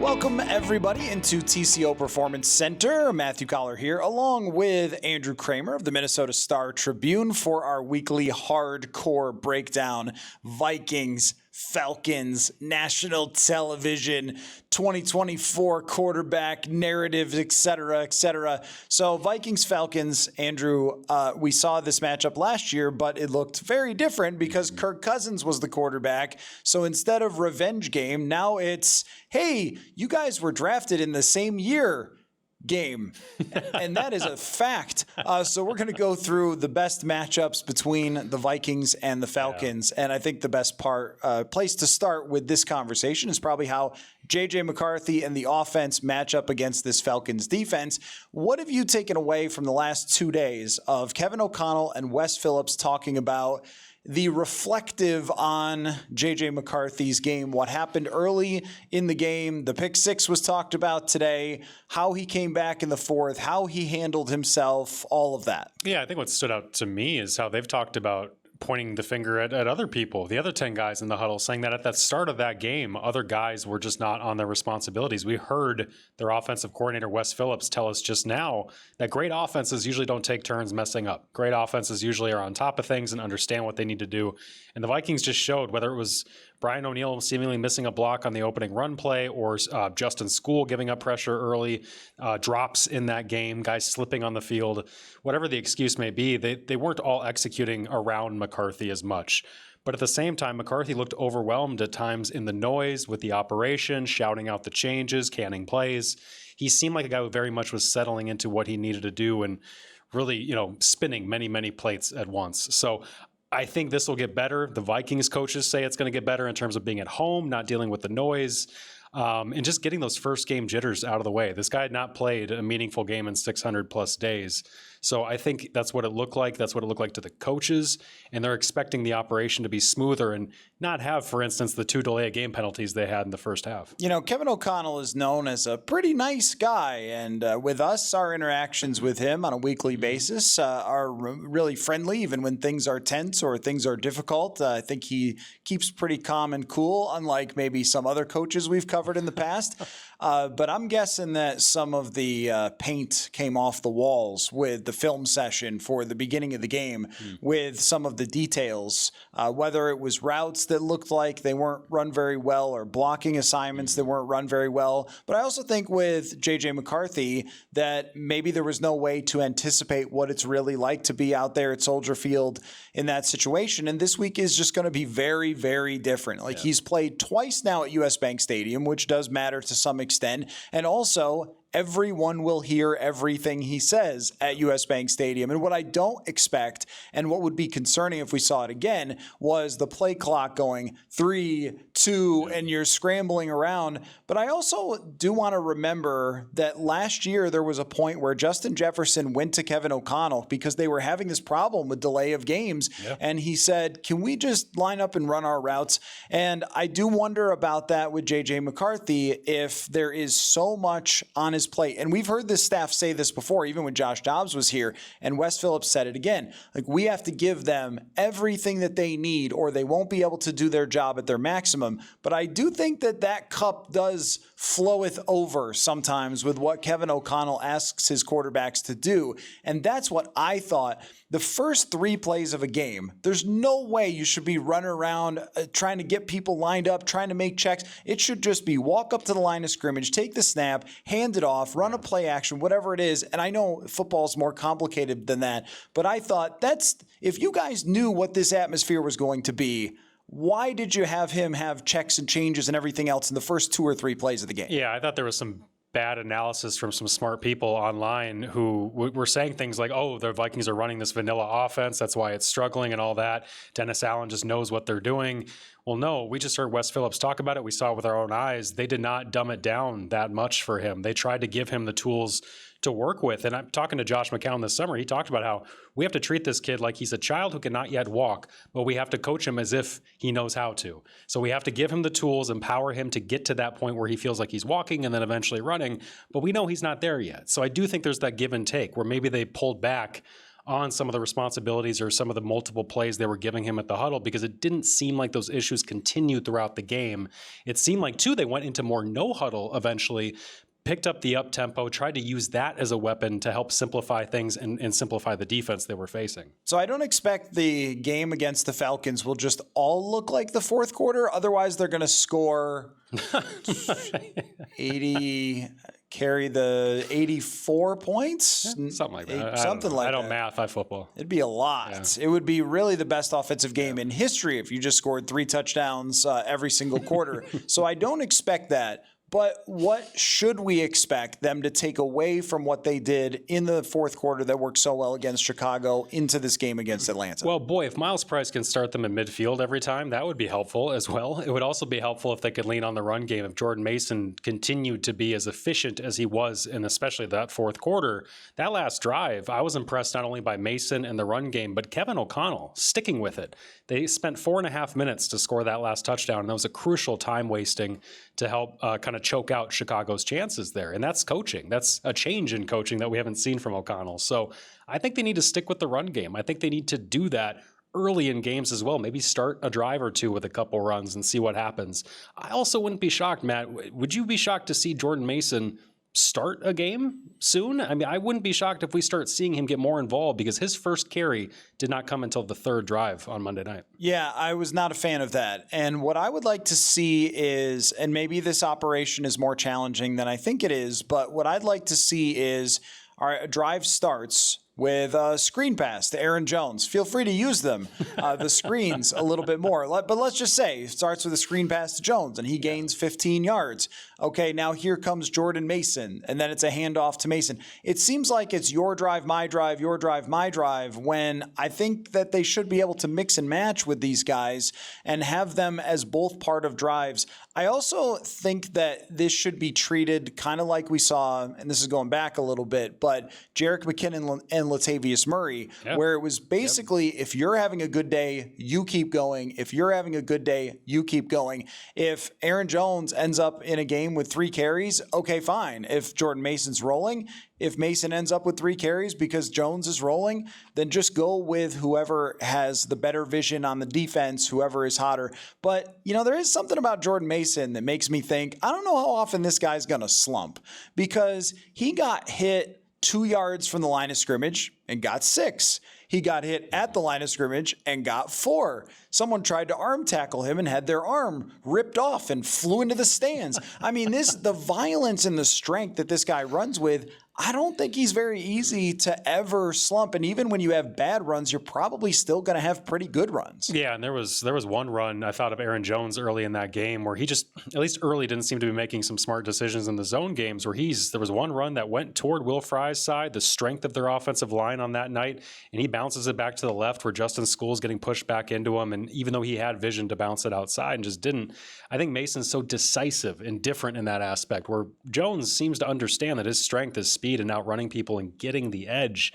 Welcome, everybody, into TCO Performance Center. Matthew Collar here, along with Andrew Krammer of the Minnesota Star Tribune for our weekly hardcore breakdown. Vikings-Falcons, national television, 2024 quarterback narrative, etc., etc. So Vikings-Falcons, Andrew, we saw this matchup last year, but it looked very different because Kirk Cousins was the quarterback. So instead of revenge game, now it's, hey, you guys were drafted in the same year game. And that is a fact. So we're going to go through the best matchups between the Vikings and the Falcons. Yeah. And I think the best place to start with this conversation is probably how J.J. McCarthy and the offense match up against this Falcons defense. What have you taken away from the last 2 days of Kevin O'Connell and Wes Phillips talking about the reflective on J.J. McCarthy's game, what happened early in the game? The pick six was talked about today, how he came back in the fourth, how he handled himself, all of that. Yeah, I think what stood out to me is how they've talked about pointing the finger at other people, the other 10 guys in the huddle, saying that at the start of that game, other guys were just not on their responsibilities. We heard their offensive coordinator, Wes Phillips, tell us just now that great offenses usually don't take turns messing up. Great offenses usually are on top of things and understand what they need to do. And the Vikings just showed, whether it was Brian O'Neill seemingly missing a block on the opening run play or Justin Skol giving up pressure early, drops in that game, guys slipping on the field, whatever the excuse may be, they weren't all executing around McCarthy as much. But at the same time, McCarthy looked overwhelmed at times in the noise with the operation, shouting out the changes, canning plays. He seemed like a guy who very much was settling into what he needed to do and really, spinning many, many plates at once. So I think this will get better. The Vikings coaches say it's going to get better in terms of being at home, not dealing with the noise, and just getting those first game jitters out of the way. This guy had not played a meaningful game in 600 plus days. So I think that's what it looked like. That's what it looked like to the coaches. And they're expecting the operation to be smoother and not have, for instance, the 2 delay of game penalties they had in the first half. Kevin O'Connell is known as a pretty nice guy. And with us, our interactions with him on a weekly basis are really friendly, even when things are tense or things are difficult. I think he keeps pretty calm and cool, unlike maybe some other coaches we've covered in the past. But I'm guessing that some of the paint came off the walls with the film session for the beginning of the game with some of the details, whether it was routes that looked like they weren't run very well or blocking assignments that weren't run very well. But I also think with J.J. McCarthy that maybe there was no way to anticipate what it's really like to be out there at Soldier Field in that situation. And this week is just going to be very, very different. He's played twice now at US Bank Stadium, which does matter to some extent. And also, everyone will hear everything he says at US Bank Stadium. And what I don't expect, and what would be concerning if we saw it again, was the play clock going 3, 2, and you're scrambling around. But I also do want to remember that last year there was a point where Justin Jefferson went to Kevin O'Connell because they were having this problem with delay of games. Yeah. And he said, can we just line up and run our routes? And I do wonder about that with J.J. McCarthy, if there is so much on his plate. And we've heard this staff say this before, even when Josh Dobbs was here, and Wes Phillips said it again. We have to give them everything that they need or they won't be able to do their job at their maximum. But I do think that cup does floweth over sometimes with what Kevin O'Connell asks his quarterbacks to do. And that's what I thought. The first 3 plays of a game, there's no way you should be running around trying to get people lined up, trying to make checks. It should just be walk up to the line of scrimmage, take the snap, hand it off, run a play action, whatever it is. And I know football is more complicated than that, but I thought if you guys knew what this atmosphere was going to be, why did you have him have checks and changes and everything else in the first 2 or 3 plays of the game? Yeah, I thought there was some bad analysis from some smart people online who were saying things like, oh, the Vikings are running this vanilla offense, that's why it's struggling and all that. Dennis Allen just knows what they're doing. Well, no, we just heard Wes Phillips talk about it. We saw it with our own eyes. They did not dumb it down that much for him. They tried to give him the tools to work with. And I'm talking to Josh McCown this summer. He talked about how we have to treat this kid like he's a child who cannot yet walk, but we have to coach him as if he knows how to. So we have to give him the tools, empower him to get to that point where he feels like he's walking and then eventually running. But we know he's not there yet. So I do think there's that give and take where maybe they pulled back on some of the responsibilities or some of the multiple plays they were giving him at the huddle, because it didn't seem like those issues continued throughout the game. It seemed like, too, they went into more no huddle eventually, picked up the up-tempo, tried to use that as a weapon to help simplify things and simplify the defense they were facing. So I don't expect the game against the Falcons will just all look like the fourth quarter. Otherwise, they're going to score 80, carry the 84 points. Yeah, something like that. Something like that. I don't math, I football. It'd be a lot. Yeah. It would be really the best offensive game in history if you just scored 3 touchdowns every single quarter. So I don't expect that. But what should we expect them to take away from what they did in the fourth quarter that worked so well against Chicago into this game against Atlanta? Well, boy, if Miles Price can start them in midfield every time, that would be helpful as well. It would also be helpful if they could lean on the run game. If Jordan Mason continued to be as efficient as he was, and especially that fourth quarter, that last drive, I was impressed not only by Mason and the run game, but Kevin O'Connell sticking with it. They spent 4.5 minutes to score that last touchdown, and that was a crucial time wasting to help kind of choke out Chicago's chances there. And that's coaching. That's a change in coaching that we haven't seen from O'Connell. So I think they need to stick with the run game. I think they need to do that early in games as well. Maybe start a drive or two with a couple runs and see what happens. I also wouldn't be shocked, Matt. Would you be shocked to see Jordan Mason start a game soon? I mean, I wouldn't be shocked if we start seeing him get more involved, because his first carry did not come until the third drive on Monday night. Yeah, I was not a fan of that. And what I would like to see is, and maybe this operation is more challenging than I think it is, but what I'd like to see is our drive starts with a screen pass to Aaron Jones. Feel free to use them, the screens, a little bit more. But let's just say it starts with a screen pass to Jones, and he gains 15 yards. Okay, now here comes Jordan Mason, and then it's a handoff to Mason. It seems like it's your drive, my drive, your drive, my drive, when I think that they should be able to mix and match with these guys and have them as both part of drives. I also think that this should be treated kind of like we saw, and this is going back a little bit, but Jerick McKinnon and Latavius Murray, where it was basically, if you're having a good day, you keep going. If you're having a good day, you keep going. If Aaron Jones ends up in a game with 3 carries, okay, fine. If Jordan Mason's rolling, if Mason ends up with 3 carries because Jones is rolling, then just go with whoever has the better vision on the defense, whoever is hotter. But, you know, there is something about Jordan Mason that makes me think, I don't know how often this guy's going to slump, because he got hit 2 yards from the line of scrimmage and got 6. He got hit at the line of scrimmage and got 4. Someone tried to arm tackle him and had their arm ripped off and flew into the stands. I mean, the violence and the strength that this guy runs with, I don't think he's very easy to ever slump. And even when you have bad runs, you're probably still going to have pretty good runs. Yeah, and there was one run I thought of Aaron Jones early in that game where he just, at least early, didn't seem to be making some smart decisions in the zone games, where there was one run that went toward Will Fry's side, the strength of their offensive line on that night, and he bounces it back to the left where Justin Skol is getting pushed back into him, and even though he had vision to bounce it outside and just didn't. I think Mason's so decisive and different in that aspect, where Jones seems to understand that his strength is speed and outrunning people and getting the edge.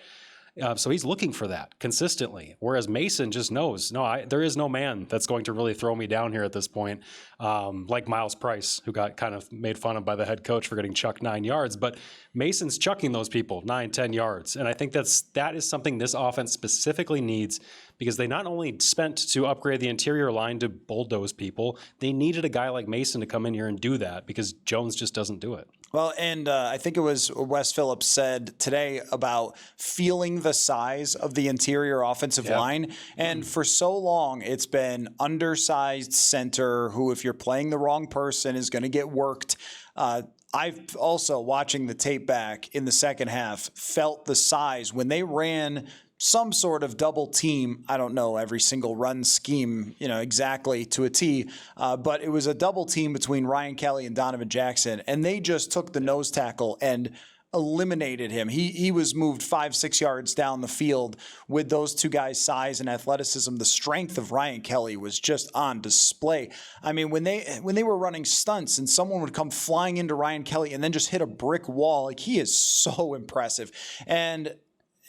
So he's looking for that consistently, whereas Mason just knows, there is no man that's going to really throw me down here at this point, like Miles Price, who got kind of made fun of by the head coach for getting chucked 9 yards. But Mason's chucking those people 9, 10 yards. And I think that is something this offense specifically needs, because they not only spent to upgrade the interior line to bulldoze people, they needed a guy like Mason to come in here and do that, because Jones just doesn't do it. Well, and I think it was Wes Phillips said today about feeling the size of the interior offensive line. And for so long, it's been undersized center who, if you're playing the wrong person, is going to get worked. I've also, watching the tape back in the second half, felt the size when they ran some sort of double team. I don't know every single run scheme, exactly to a T, but it was a double team between Ryan Kelly and Donovan Jackson, and they just took the nose tackle and eliminated him. He was moved 5-6 yards down the field with those two guys' size and athleticism. The strength of Ryan Kelly was just on display. I mean, when they were running stunts and someone would come flying into Ryan Kelly and then just hit a brick wall, like, he is so impressive. And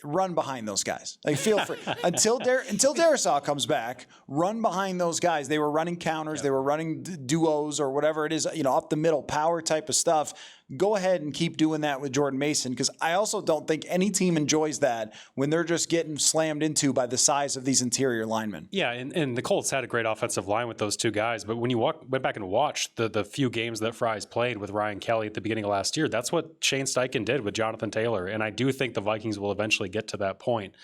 run behind those guys. Like, feel free until Darisaw comes back. Run behind those guys. They were running counters. They were running duos or whatever it is. Up the middle, power type of stuff. go ahead and keep doing that with Jordan Mason, because I also don't think any team enjoys that when they're just getting slammed into by the size of these interior linemen. Yeah, and the Colts had a great offensive line with those two guys, but when you went back and watched the few games that Fries played with Ryan Kelly at the beginning of last year, that's what Shane Steichen did with Jonathan Taylor, and I do think the Vikings will eventually get to that point.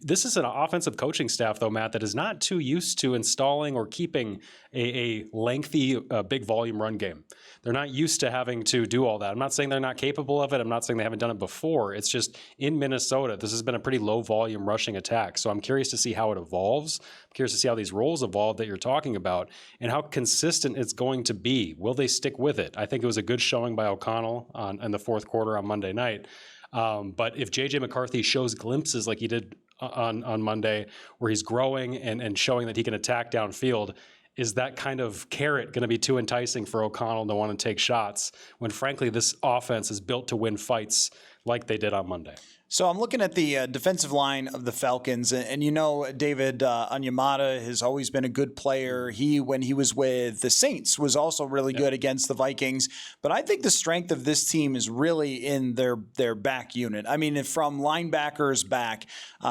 This is an offensive coaching staff, though, Matt, that is not too used to installing or keeping a lengthy, big volume run game. They're not used to having to do all that. I'm not saying they're not capable of it. I'm not saying they haven't done it before. It's just in Minnesota, this has been a pretty low volume rushing attack. So I'm curious to see how it evolves. I'm curious to see how these roles evolve that you're talking about and how consistent it's going to be. Will they stick with it? I think it was a good showing by O'Connell in the fourth quarter on Monday night. But if J.J. McCarthy shows glimpses like he did on Monday, where he's growing and showing that he can attack downfield, is that kind of carrot going to be too enticing for O'Connell to want to take shots when, frankly, this offense is built to win fights like they did on Monday? So I'm looking at the defensive line of the Falcons, and you know, David Onyemata has always been a good player. He, when he was with the Saints, was also really good against the Vikings. But I think the strength of this team is really in their back unit. I mean, from linebackers back,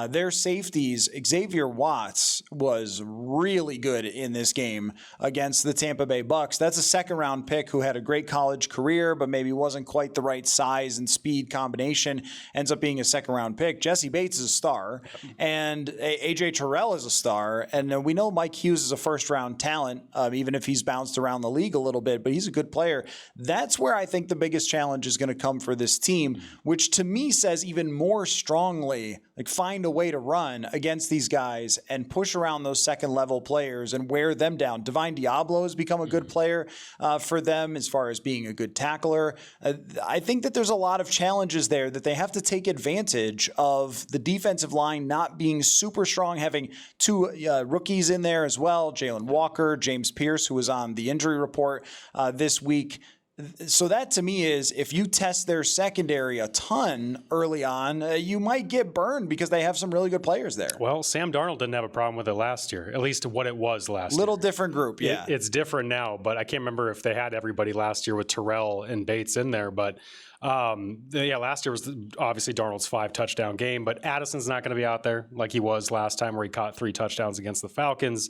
their safeties, Xavier Watts was really good in this game against the Tampa Bay Bucks. That's a second-round pick who had a great college career, but maybe wasn't quite the right size and speed combination. Ends up being a second-round pick. Jesse Bates is a star, and A.J. Terrell is a star, and we know Mike Hughes is a first-round talent, even if he's bounced around the league a little bit, but he's a good player. That's where I think the biggest challenge is going to come for this team, which to me says even more strongly, like, find a way to run against these guys and push around those second-level players and wear them down. Divine Diablo has become a good player for them as far as being a good tackler. I think that there's a lot of challenges there that they have to take advantage of the defensive line not being super strong, having two rookies in there as well, Jalen Walker, James Pierce, who was on the injury report this week. So that to me is, if you test their secondary a ton early on, you might get burned because they have some really good players there. Well, Sam Darnold didn't have a problem with it last year, at least what it was last year. Little different group, yeah. It's different now, but I can't remember if they had everybody last year with Terrell and Bates in there, but last year was obviously Darnold's 5-touchdown game, but Addison's not going to be out there like he was last time where he caught 3 touchdowns against the Falcons.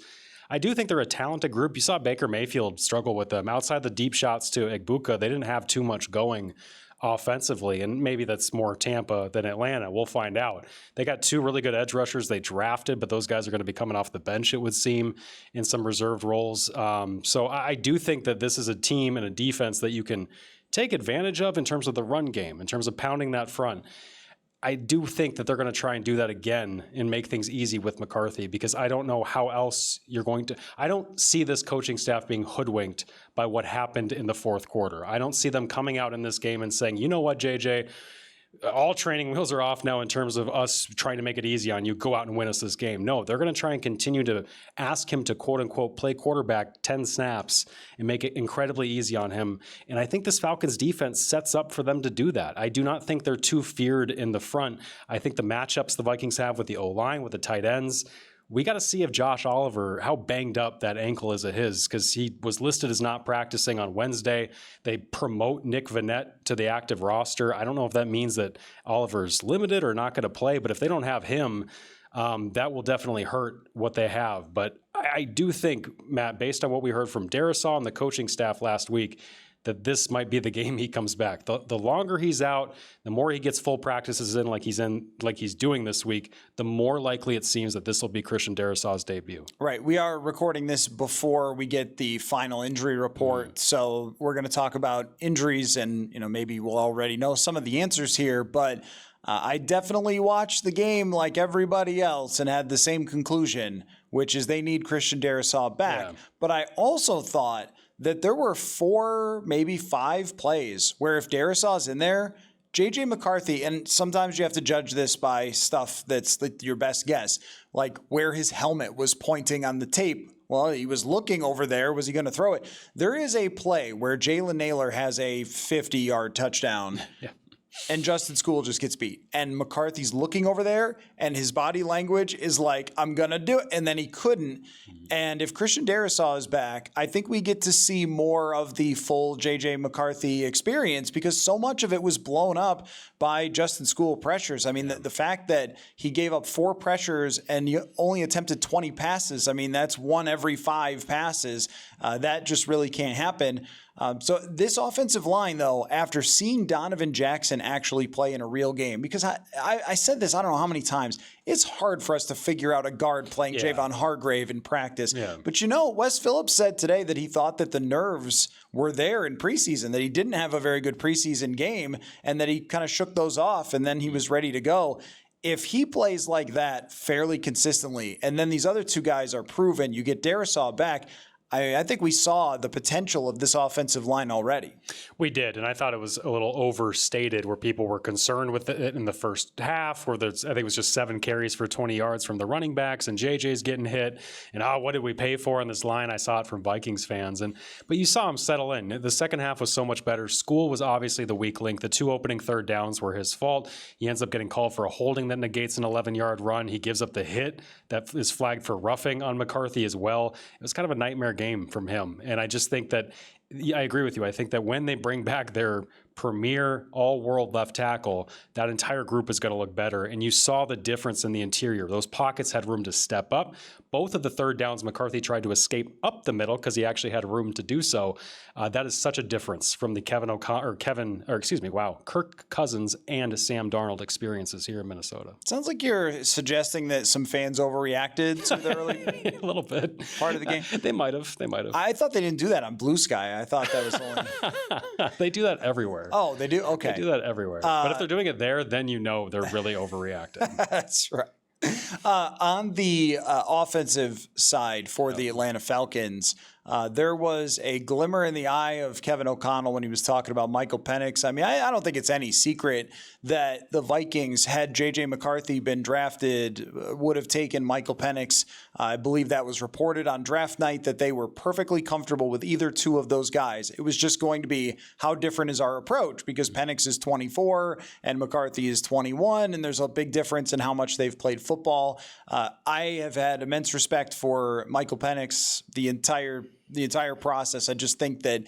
I do think they're a talented group. You saw Baker Mayfield struggle with them. Outside the deep shots to Egbuka, they didn't have too much going offensively, and maybe that's more Tampa than Atlanta. We'll find out. They got 2 really good edge rushers they drafted, but those guys are going to be coming off the bench, it would seem, in some reserved roles. So I do think that this is a team and a defense that you can take advantage of in terms of the run game, in terms of pounding that front. I do think that they're going to try and do that again and make things easy with McCarthy, because I don't know how else you're going to. I don't see this coaching staff being hoodwinked by what happened in the fourth quarter. I don't see them coming out in this game and saying, you know what, JJ, all training wheels are off now in terms of us trying to make it easy on you. Go out and win us this game. No, they're going to try and continue to ask him to, quote unquote, play quarterback 10 snaps and make it incredibly easy on him. And I think this Falcons defense sets up for them to do that. I do not think they're too feared in the front. I think the matchups the Vikings have with the O-line, with the tight ends, we got to see if Josh Oliver, how banged up that ankle is of his, because he was listed as not practicing on Wednesday. They promote Nick Vannett to the active roster. I don't know if that means that Oliver's limited or not going to play, but if they don't have him, that will definitely hurt what they have. But I do think, Matt, based on what we heard from Darisaw and the coaching staff last week, that this might be the game he comes back. The longer he's out, the more he gets full practices in like he's doing this week, the more likely it seems that this will be Christian Darisaw's debut. Right. We are recording this before we get the final injury report. So we're going to talk about injuries, and maybe we'll already know some of the answers here, but I definitely watched the game like everybody else and had the same conclusion, which is they need Christian Darisaw back. Yeah. But I also thought that there were 4, maybe 5 plays where if Darisaw's in there, J.J. McCarthy, and sometimes you have to judge this by stuff that's your best guess, like where his helmet was pointing on the tape. Well, he was looking over there. Was he going to throw it? There is a play where Jalen Naylor has a 50-yard touchdown. Yeah. and Justin Skol just gets beat. And McCarthy's looking over there, and his body language is like, I'm going to do it. And then he couldn't. And if Christian Darrisaw is back, I think we get to see more of the full J.J. McCarthy experience, because so much of it was blown up by Justin Skol pressures. I mean, the fact that he gave up 4 pressures and you only attempted 20 passes, I mean, that's 1 every 5 passes. That just really can't happen. So this offensive line, though, after seeing Donovan Jackson actually play in a real game, because I said this, I don't know how many times, it's hard for us to figure out a guard playing Javon Hargrave in practice. Yeah. But Wes Phillips said today that he thought that the nerves were there in preseason, that he didn't have a very good preseason game, and that he kind of shook those off, and then he was ready to go. If he plays like that fairly consistently, and then these other 2 guys are proven, you get Darrisaw back, I think we saw the potential of this offensive line already. We did, and I thought it was a little overstated where people were concerned with it in the first half, where I think it was just 7 carries for 20 yards from the running backs, and JJ's getting hit, and what did we pay for on this line? I saw it from Vikings fans, but you saw him settle in. The second half was so much better. Skol was obviously the weak link. The 2 opening third downs were his fault. He ends up getting called for a holding that negates an 11-yard run. He gives up the hit that is flagged for roughing on McCarthy as well. It was kind of a nightmare game from him. And I just think that, I agree with you. I think that when they bring back their premier all-world left tackle, that entire group is going to look better. And you saw the difference in the interior. Those pockets had room to step up. Both of the third downs, McCarthy tried to escape up the middle because he actually had room to do so. That is such a difference from the Kirk Cousins and Sam Darnold experiences here in Minnesota. Sounds like you're suggesting that some fans overreacted to the early a little bit part of the game. They might have. I thought they didn't do that on Blue Sky. I thought that was only. They do that everywhere. Oh, they do? Okay. They do that everywhere. But if they're doing it there, then they're really overreacting. That's right. On the offensive side for the Atlanta Falcons, there was a glimmer in the eye of Kevin O'Connell when he was talking about Michael Penix. I mean, I don't think it's any secret that the Vikings, had J.J. McCarthy been drafted, would have taken Michael Penix. I believe that was reported on draft night that they were perfectly comfortable with either 2 of those guys. It was just going to be, how different is our approach? Because Penix is 24 and McCarthy is 21, and there's a big difference in how much they've played football. I have had immense respect for Michael Penix the entire process. I just think that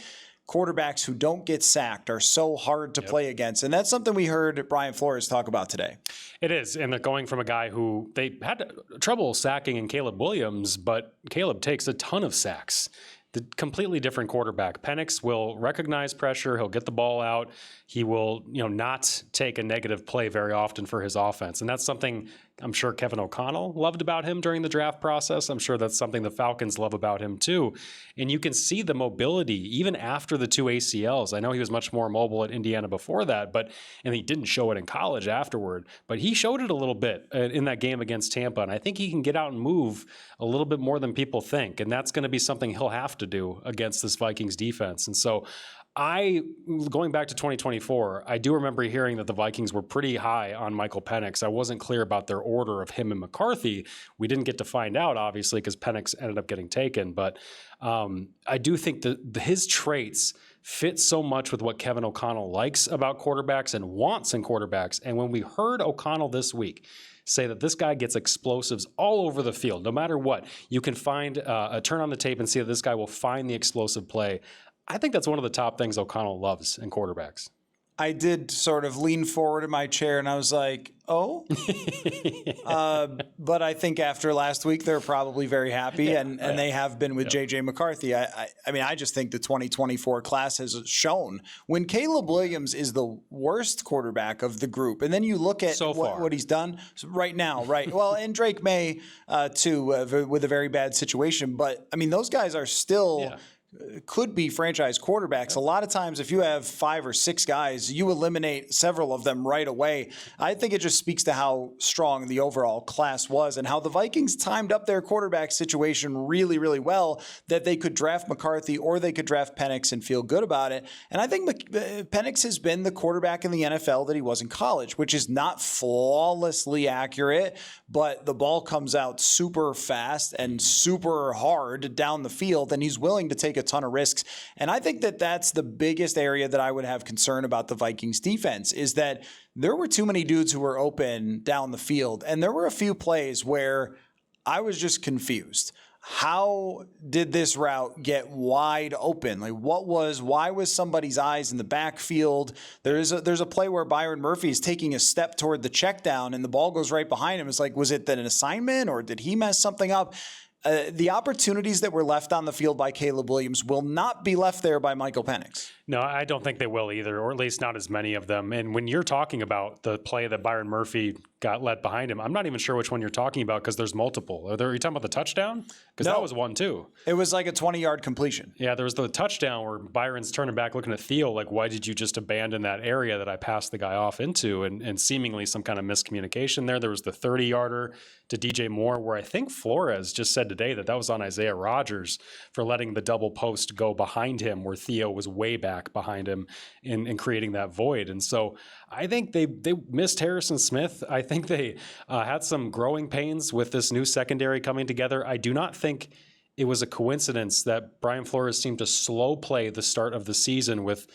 quarterbacks who don't get sacked are so hard to play against. And that's something we heard Brian Flores talk about today. It is. And they're going from a guy who they had trouble sacking in Caleb Williams, but Caleb takes a ton of sacks. The completely different quarterback. Penix will recognize pressure. He'll get the ball out. He will, not take a negative play very often for his offense. And that's something I'm sure Kevin O'Connell loved about him during the draft process. I'm sure that's something the Falcons love about him too. And you can see the mobility even after the 2 ACLs. I know he was much more mobile at Indiana before that, and he didn't show it in college afterward, but he showed it a little bit in that game against Tampa. And I think he can get out and move a little bit more than people think. And that's going to be something he'll have to do against this Vikings defense. And so going back to 2024, I do remember hearing that the Vikings were pretty high on Michael Penix. I wasn't clear about their order of him and McCarthy. We didn't get to find out, obviously, because Penix ended up getting taken. But I do think that his traits fit so much with what Kevin O'Connell likes about quarterbacks and wants in quarterbacks. And when we heard O'Connell this week say that this guy gets explosives all over the field, no matter what, you can find a turn on the tape and see that this guy will find the explosive play. I think that's one of the top things O'Connell loves in quarterbacks. I did sort of lean forward in my chair and I was like, oh. But I think after last week, they're probably very happy, and they have been with J.J. McCarthy. I mean, I just think the 2024 class has shown when Caleb Williams is the worst quarterback of the group, and then you look at what he's done right now, right? Well, and Drake May, too, with a very bad situation. But, I mean, those guys are still... Yeah. Could be franchise quarterbacks. A lot of times, if you have 5 or 6 guys, you eliminate several of them right away. I think it just speaks to how strong the overall class was and how the Vikings timed up their quarterback situation really, really well, that they could draft McCarthy or they could draft Penix and feel good about it. And I think Penix has been the quarterback in the NFL that he was in college, which is not flawlessly accurate, but the ball comes out super fast and super hard down the field, and he's willing to take a ton of risks. And I think that that's the biggest area that I would have concern about the Vikings defense, is that there were too many dudes who were open down the field. And there were a few plays where I was just confused. How did this route get wide open? Like, why was somebody's eyes in the backfield? There's a play where Byron Murphy is taking a step toward the check down and the ball goes right behind him. It's like, was it an assignment or did he mess something up? The opportunities that were left on the field by Caleb Williams will not be left there by Michael Penix. No, I don't think they will either, or at least not as many of them. And when you're talking about the play that Byron Murphy got let behind him, I'm not even sure which one you're talking about because there's multiple. Are you talking about the touchdown? Because that was one too. It was like a 20-yard completion. Yeah, there was the touchdown where Byron's turning back looking at Theo like, why did you just abandon that area that I passed the guy off into? And seemingly some kind of miscommunication there. There was the 30-yarder to DJ Moore where I think Flores just said today that was on Isaiah Rodgers for letting the double post go behind him where Theo was way back behind him in creating that void. And so I think they missed Harrison Smith. I think they had some growing pains with this new secondary coming together. I do not think it was a coincidence that Brian Flores seemed to slow play the start of the season with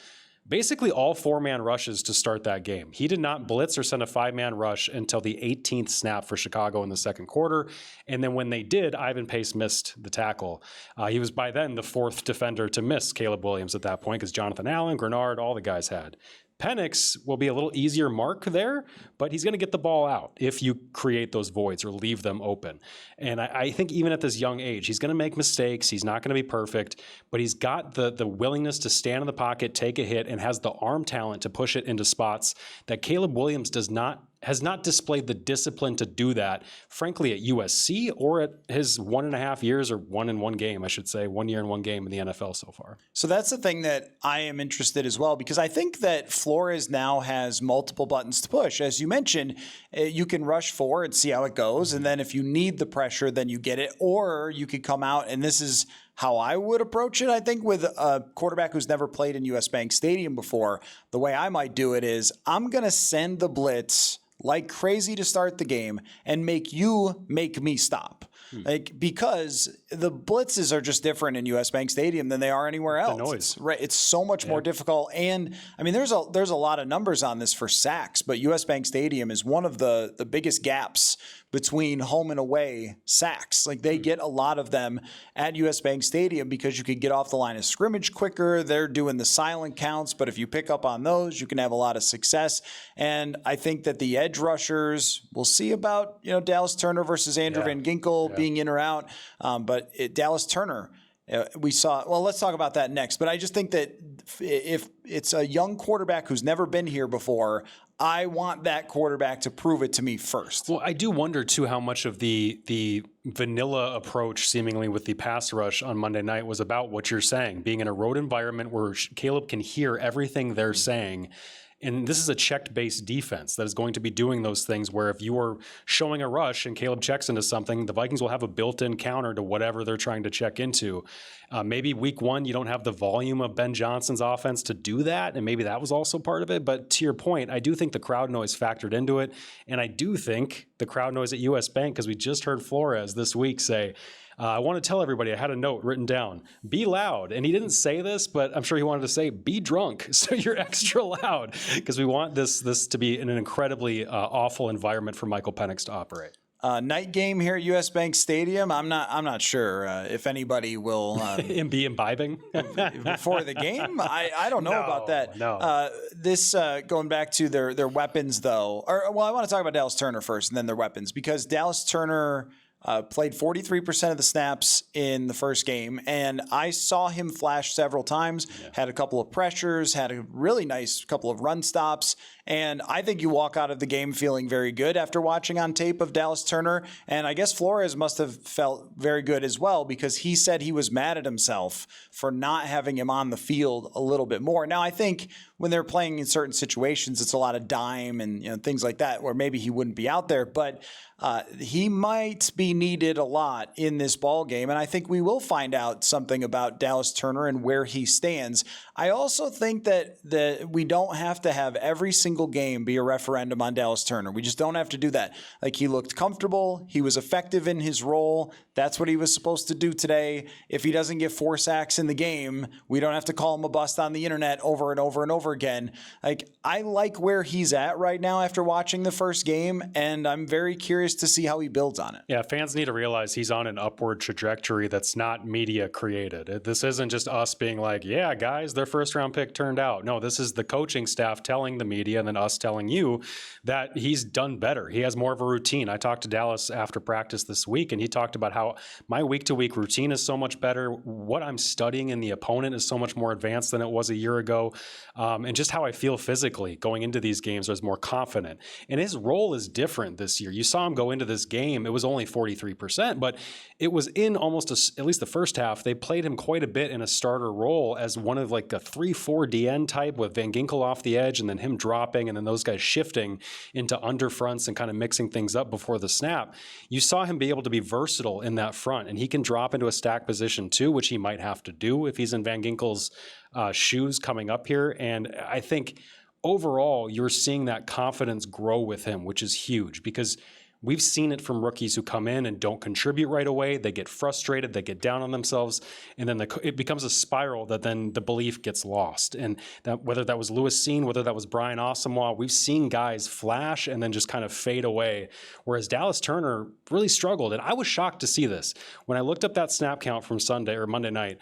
basically all 4-man rushes to start that game. He did not blitz or send a 5-man rush until the 18th snap for Chicago in the second quarter. And then when they did, Ivan Pace missed the tackle. He was by then the 4th defender to miss Caleb Williams at that point because Jonathan Allen, Grenard, all the guys had. Penix will be a little easier mark there, but he's going to get the ball out if you create those voids or leave them open. And I think even at this young age, he's going to make mistakes. He's not going to be perfect, but he's got the willingness to stand in the pocket, take a hit, and has the arm talent to push it into spots that Caleb Williams has not displayed the discipline to do that, frankly, at USC or at his 1.5 years or 1 in 1 game, I should say, 1 year and 1 game in the NFL so far. So that's the thing that I am interested as well, because I think that Flores now has multiple buttons to push. As you mentioned, you can rush 4 and see how it goes. And then if you need the pressure, then you get it. Or you could come out, and this is how I would approach it, I think, with a quarterback who's never played in US Bank Stadium before. The way I might do it is I'm going to send the blitz like crazy to start the game and make me stop. Like, because the blitzes are just different in US Bank Stadium than they are anywhere else. The noise. Right. It's so much more difficult. And I mean, there's a lot of numbers on this for sacks, but US Bank Stadium is one of the biggest gaps between home and away sacks. Like, they get a lot of them at US Bank Stadium because you could get off the line of scrimmage quicker. They're doing the silent counts, but if you pick up on those, you can have a lot of success. And I think that the edge rushers, we'll see about, Dallas Turner versus Andrew Van Ginkel being in or out. But Dallas Turner, we saw, well, let's talk about that next. But I just think that if it's a young quarterback who's never been here before, I want that quarterback to prove it to me first. Well, I do wonder, too, how much of the vanilla approach seemingly with the pass rush on Monday night was about what you're saying, being in a road environment where Caleb can hear everything they're saying. And this is a checked-based defense that is going to be doing those things where if you are showing a rush and Caleb checks into something, the Vikings will have a built-in counter to whatever they're trying to check into. Maybe week 1, you don't have the volume of Ben Johnson's offense to do that, and maybe that was also part of it. But to your point, I do think the crowd noise factored into it, and I do think the crowd noise at US Bank, because we just heard Flores this week say, I want to tell everybody, I had a note written down, be loud. And he didn't say this, but I'm sure he wanted to say, be drunk. So you're extra loud, because we want this to be in an incredibly awful environment for Michael Penix to operate. Night game here at US Bank Stadium. I'm not sure if anybody will be imbibing before the game. I don't know about that. No. This going back to their weapons though. I want to talk about Dallas Turner first and then their weapons, because Dallas Turner played 43% of the snaps in the first game, and I saw him flash several times, had a couple of pressures, had a really nice couple of run stops, and I think you walk out of the game feeling very good after watching on tape of Dallas Turner, and I guess Flores must have felt very good as well, because he said he was mad at himself for not having him on the field a little bit more. Now, I think when they're playing in certain situations, it's a lot of dime and things like that, where maybe he wouldn't be out there. But he might be needed a lot in this ball game, and I think we will find out something about Dallas Turner and where he stands. I also think that we don't have to have every single game be a referendum on Dallas Turner. We just don't have to do that. Like, he looked comfortable. He was effective in his role. That's what he was supposed to do today. If he doesn't get 4 sacks in the game, we don't have to call him a bust on the internet over and over and over again. Like, I like where he's at right now after watching the first game, and I'm very curious to see how he builds on it. Yeah, fans need to realize he's on an upward trajectory that's not media created. This isn't just us being like, yeah, guys, their first round pick turned out. No, this is the coaching staff telling the media and then us telling you that he's done better. He has more of a routine. I talked to Dallas after practice this week, and he talked about how my week-to-week routine is so much better. What I'm studying in the opponent is so much more advanced than it was a year ago. And just how I feel physically going into these games, I was more confident. And his role is different this year. You saw him go into this game. It was only 43%, but it was in almost at least the first half. They played him quite a bit in a starter role as one of like a 3-4 DN type with Van Ginkel off the edge and then him dropping and then those guys shifting into underfronts and kind of mixing things up before the snap. You saw him be able to be versatile in that front, and he can drop into a stack position too, which he might have to do if he's in Van Ginkel's shoes coming up here. And I think overall, you're seeing that confidence grow with him, which is huge because we've seen it from rookies who come in and don't contribute right away. They get frustrated, they get down on themselves, and then it becomes a spiral that then the belief gets lost. And that, whether that was Lewis Seen, whether that was Brian Asamoah, we've seen guys flash and then just kind of fade away, whereas Dallas Turner really struggled. And I was shocked to see this. When I looked up that snap count from Sunday or Monday night,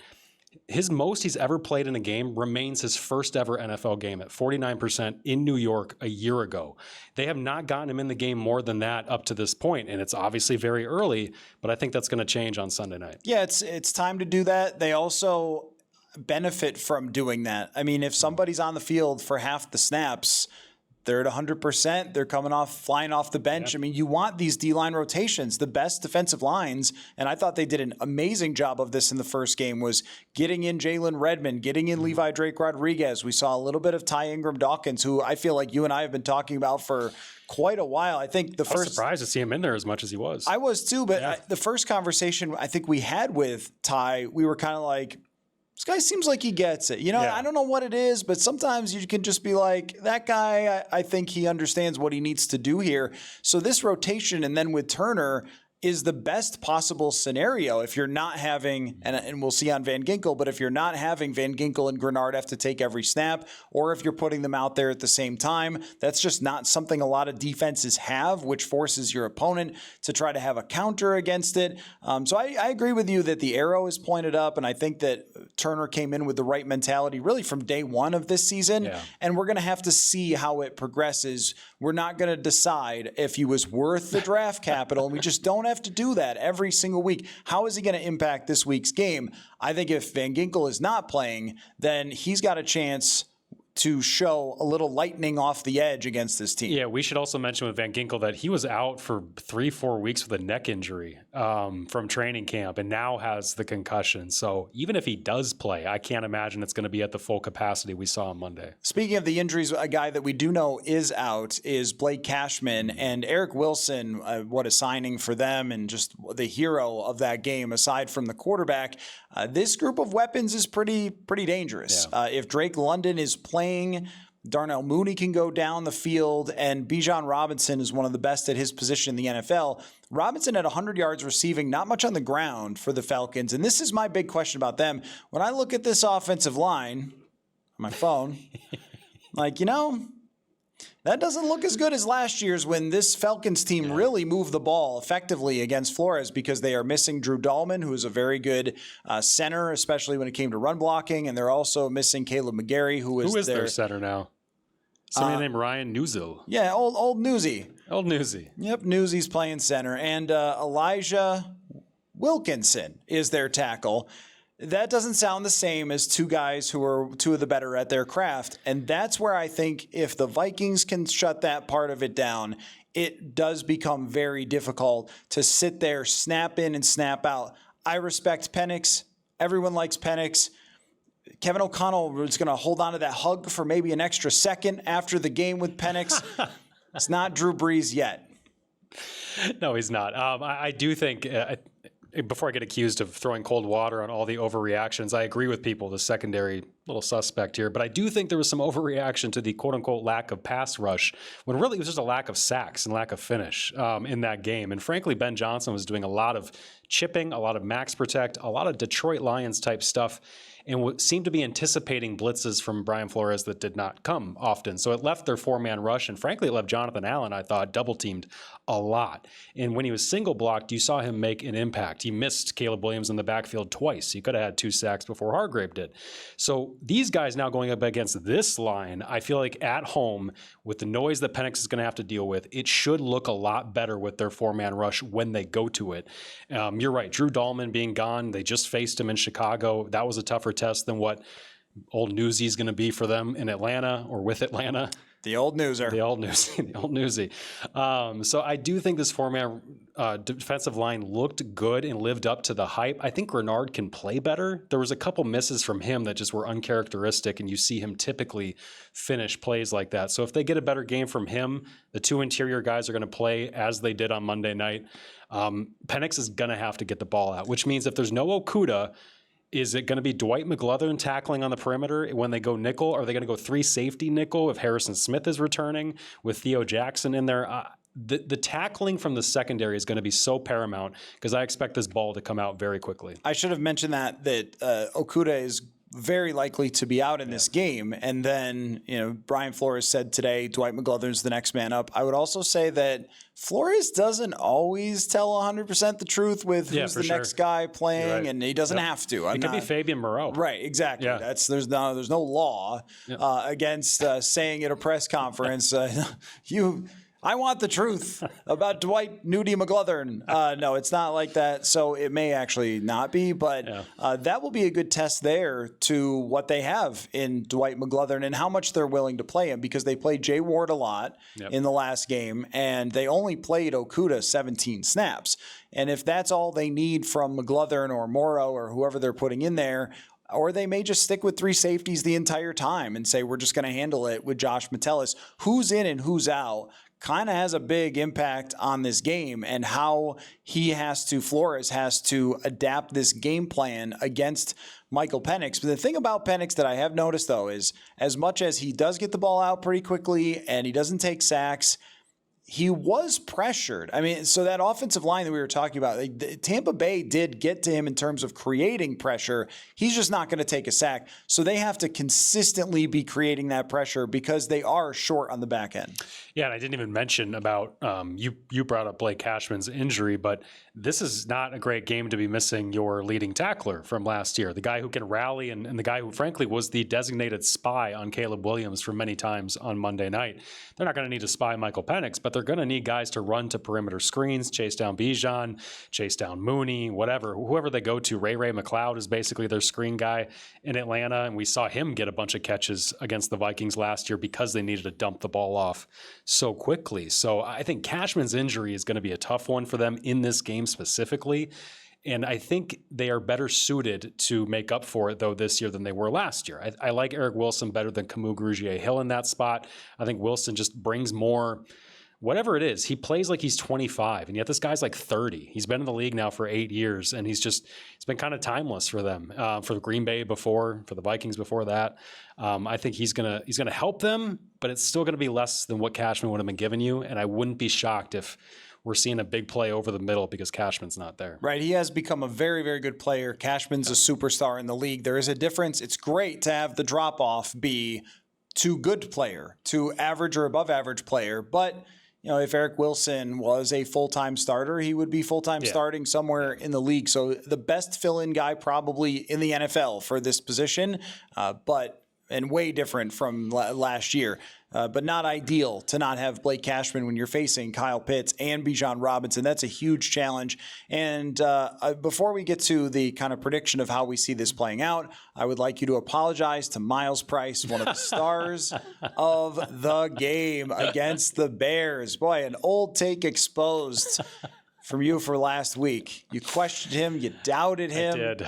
his most he's ever played in a game remains his first ever NFL game at 49% in New York a year ago. They have not gotten him in the game more than that up to this point, and it's obviously very early, but I think that's going to change on Sunday night. Yeah, it's time to do that. They also benefit from doing that. I mean, if somebody's on the field for half the snaps, they're at 100%. They're flying off the bench. Yeah. I mean, you want these D-line rotations. The best defensive lines, and I thought they did an amazing job of this in the first game, was getting in Jalen Redmond, getting in Levi Drake Rodriguez. We saw a little bit of Ty Ingram Dawkins, who I feel like you and I have been talking about for quite a while. I think I was surprised to see him in there as much as he was. I was too, but the first conversation I think we had with Ty, we were kind of like, this guy seems like he gets it. I don't know what it is, but sometimes you can just be like, that guy, I think he understands what he needs to do here. So this rotation, and then with Turner, is the best possible scenario if you're not having, and we'll see on Van Ginkel, but if you're not having Van Ginkel and Grenard have to take every snap, or if you're putting them out there at the same time, that's just not something a lot of defenses have, which forces your opponent to try to have a counter against it. So I agree with you that the arrow is pointed up, and I think that Turner came in with the right mentality really from day one of this season, and we're going to have to see how it progresses. We're not going to decide if he was worth the draft capital, and we just don't have to do that every single week. How is he going to impact this week's game? I think if Van Ginkel is not playing, then he's got a chance to show a little lightning off the edge against this team. Yeah, we should also mention with Van Ginkel that he was out for 3-4 weeks with a neck injury from training camp and now has the concussion. So even if he does play, I can't imagine it's going to be at the full capacity we saw on Monday. Speaking of the injuries, a guy that we do know is out is Blake Cashman, and Eric Wilson, what a signing for them and just the hero of that game aside from the quarterback. This group of weapons is pretty dangerous. Yeah. If Drake London is playing, Darnell Mooney can go down the field, and Bijan Robinson is one of the best at his position in the NFL. Robinson at 100 yards receiving, not much on the ground for the Falcons, and this is my big question about them. When I look at this offensive line on my phone, that doesn't look as good as last year's when this Falcons team really moved the ball effectively against Flores, because they are missing Drew Dahlman, who is a very good center, especially when it came to run blocking, and they're also missing Caleb McGarry, who is their center now? Somebody named Ryan Newsill. Yeah, old Newsy. Old Newsy. Yep, Newsy's playing center. And Elijah Wilkinson is their tackle. That doesn't sound the same as two guys who are two of the better at their craft. And that's where I think if the Vikings can shut that part of it down, it does become very difficult to sit there, snap in and snap out. I respect Penix. Everyone likes Penix. Kevin O'Connell was going to hold on to that hug for maybe an extra second after the game with Penix. It's not Drew Brees yet. No, he's not. I do think, before I get accused of throwing cold water on all the overreactions, I agree with people, the secondary little suspect here. But I do think there was some overreaction to the quote-unquote lack of pass rush, when really it was just a lack of sacks and lack of finish in that game. And frankly, Ben Johnson was doing a lot of chipping, a lot of max protect, a lot of Detroit Lions type stuff, and seemed to be anticipating blitzes from Brian Flores that did not come often. So it left their 4-man rush, and frankly, it left Jonathan Allen, I thought, double-teamed a lot. And when he was single-blocked, you saw him make an impact. He missed Caleb Williams in the backfield twice. He could have had 2 sacks before Hargrave did. So these guys now going up against this line, I feel like at home, with the noise that Penix is going to have to deal with, it should look a lot better with their 4-man rush when they go to it. You're right, Drew Dahlman being gone, they just faced him in Chicago. That was a tougher test than what old Newsy is going to be for them in Atlanta or with Atlanta. The old newser. The old Newsy. The old Newsy. So I do think this 4-man defensive line looked good and lived up to the hype. I think Renard can play better. There was a couple misses from him that just were uncharacteristic, and you see him typically finish plays like that. So if they get a better game from him, the 2 interior guys are going to play as they did on Monday night. Penix is going to have to get the ball out, which means if there's no Okudah, is it going to be Dwight McGlothern tackling on the perimeter when they go nickel? Are they going to go 3 safety nickel if Harrison Smith is returning with Theo Jackson in there? The tackling from the secondary is going to be so paramount because I expect this ball to come out very quickly. I should have mentioned that Okudah is very likely to be out in this game. And then, Brian Flores said today, Dwight McGlothern's the next man up. I would also say that Flores doesn't always tell 100% the truth with who's the next guy playing, right. And he doesn't have to. It could be Fabian Moreau. Right, exactly. Yeah. There's no law against saying at a press conference, I want the truth about Dwight Nudie McGlothern. No, it's not like that. So it may actually not be, but that will be a good test there to what they have in Dwight McGlothern and how much they're willing to play him, because they played Jay Ward a lot in the last game, and they only played Okudah 17 snaps. And if that's all they need from McGlothern or Morrow or whoever they're putting in there, or they may just stick with 3 safeties the entire time and say, we're just going to handle it with Josh Metellus. Who's in and who's out kind of has a big impact on this game and how Flores has to adapt this game plan against Michael Penix. But the thing about Penix that I have noticed, though, is as much as he does get the ball out pretty quickly and he doesn't take sacks, he was pressured. I mean, so that offensive line that we were talking about, Tampa Bay did get to him in terms of creating pressure. He's just not going to take a sack. So they have to consistently be creating that pressure because they are short on the back end. Yeah, and I didn't even mention about, you brought up Blake Cashman's injury, but this is not a great game to be missing your leading tackler from last year, the guy who can rally and the guy who, frankly, was the designated spy on Caleb Williams for many times on Monday night. They're not going to need to spy Michael Penix, but they're going to need guys to run to perimeter screens, chase down Bijan, chase down Mooney, whoever they go to. Ray McLeod is basically their screen guy in Atlanta, and we saw him get a bunch of catches against the Vikings last year because they needed to dump the ball off so quickly. So I think Cashman's injury is going to be a tough one for them in this game specifically. And I think they are better suited to make up for it, though, this year than they were last year. I like Eric Wilson better than Camus Grugier-Hill in that spot. I think Wilson just brings more. Whatever it is, he plays like he's 25, and yet this guy's like 30. He's been in the league now for 8 years, and he's been kind of timeless for them, for Green Bay before, for the Vikings before that. I think he's gonna help them, but it's still gonna be less than what Cashman would have been giving you, and I wouldn't be shocked if we're seeing a big play over the middle because Cashman's not there. Right, he has become a very, very good player. Cashman's a superstar in the league. There is a difference. It's great to have the drop-off be to good player, to average or above average player, but if Eric Wilson was a full-time starter, he would be full-time starting somewhere in the league. So the best fill-in guy probably in the NFL for this position, and way different from last year. But not ideal to not have Blake Cashman when you're facing Kyle Pitts and Bijan Robinson. That's a huge challenge. And before we get to the kind of prediction of how we see this playing out, I would like you to apologize to Miles Price, one of the stars of the game against the Bears. Boy, an old take exposed from you for last week. You questioned him. You doubted him. I did.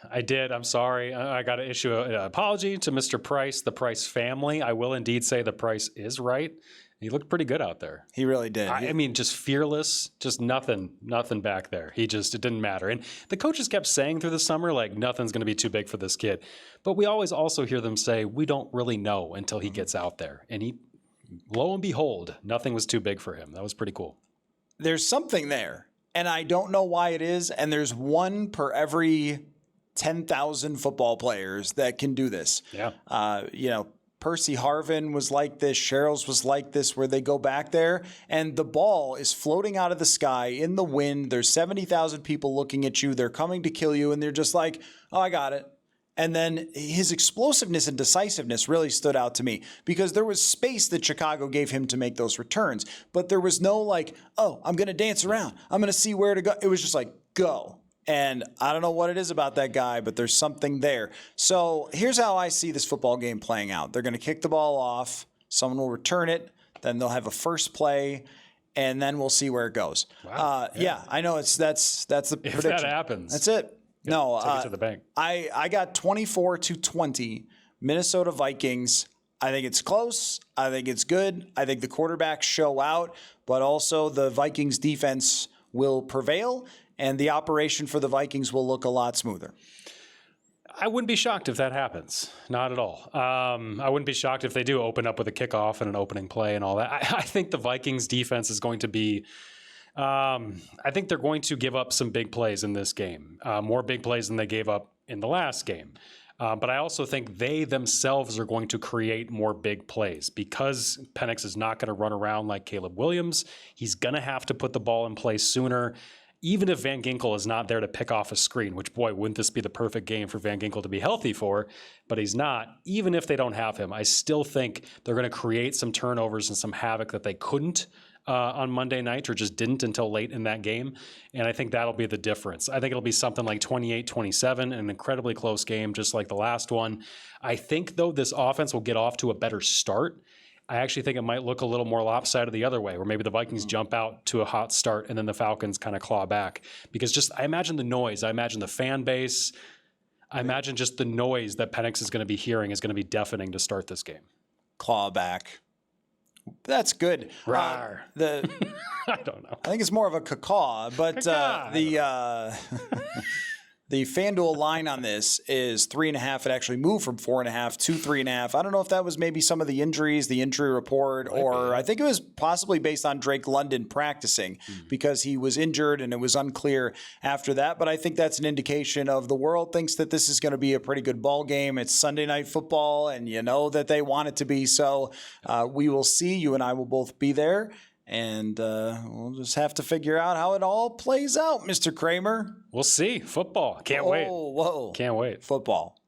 I did. I'm sorry. I got to issue an apology to Mr. Price, the Price family. I will indeed say the Price is right. He looked pretty good out there. He really did. I mean, just fearless, just nothing back there. It didn't matter. And the coaches kept saying through the summer, like, nothing's going to be too big for this kid. But we always also hear them say, we don't really know until he gets out there. And lo and behold, nothing was too big for him. That was pretty cool. There's something there, and I don't know why it is. And there's one per every 10,000 football players that can do this. Yeah. Percy Harvin was like this. Cheryl's was like this, where they go back there and the ball is floating out of the sky in the wind. There's 70,000 people looking at you. They're coming to kill you. And they're just like, oh, I got it. And then his explosiveness and decisiveness really stood out to me because there was space that Chicago gave him to make those returns. But there was no like, oh, I'm going to dance around. I'm going to see where to go. It was just like, go. And I don't know what it is about that guy, but there's something there. So here's how I see this football game playing out. They're going to kick the ball off. Someone will return it. Then they'll have a first play. And then we'll see where it goes. Wow. Yeah, I know that's the If prediction. that happens. That's it. No, take it to the bank. I got 24-20 Minnesota Vikings. I think it's close. I think it's good. I think the quarterbacks show out, but also the Vikings defense will prevail, and the operation for the Vikings will look a lot smoother. I wouldn't be shocked if that happens. Not at all. I wouldn't be shocked if they do open up with a kickoff and an opening play and all that. I think the Vikings defense is going to be I think they're going to give up some big plays in this game, more big plays than they gave up in the last game. But I also think they themselves are going to create more big plays because Penix is not going to run around like Caleb Williams. He's going to have to put the ball in play sooner. Even if Van Ginkel is not there to pick off a screen, which, boy, wouldn't this be the perfect game for Van Ginkel to be healthy for, but he's not. Even if they don't have him, I still think they're going to create some turnovers and some havoc that they couldn't on Monday night or just didn't until late in that game. And I think that'll be the difference. I think it'll be something like 28-27, an incredibly close game, just like the last one. I think, though, this offense will get off to a better start. I actually think it might look a little more lopsided the other way, where maybe the Vikings jump out to a hot start and then the Falcons kind of claw back. Because I imagine the noise, I imagine the fan base, I imagine just the noise that Penix is going to be hearing is going to be deafening to start this game. Claw back. That's good. Rawr. I don't know. I think it's more of a cacaw, but the FanDuel line on this is 3.5. It actually moved from 4.5 to 3.5. I don't know if that was maybe some of the injuries, the injury report, or I think it was possibly based on Drake London practicing because he was injured and it was unclear after that. But I think that's an indication of the world thinks that this is going to be a pretty good ball game. It's Sunday Night Football, and you know that they want it to be. So we will see. You and I will both be there. And we'll just have to figure out how it all plays out, Mr. Krammer. We'll see. Football. Can't wait. Whoa. Can't wait. Football.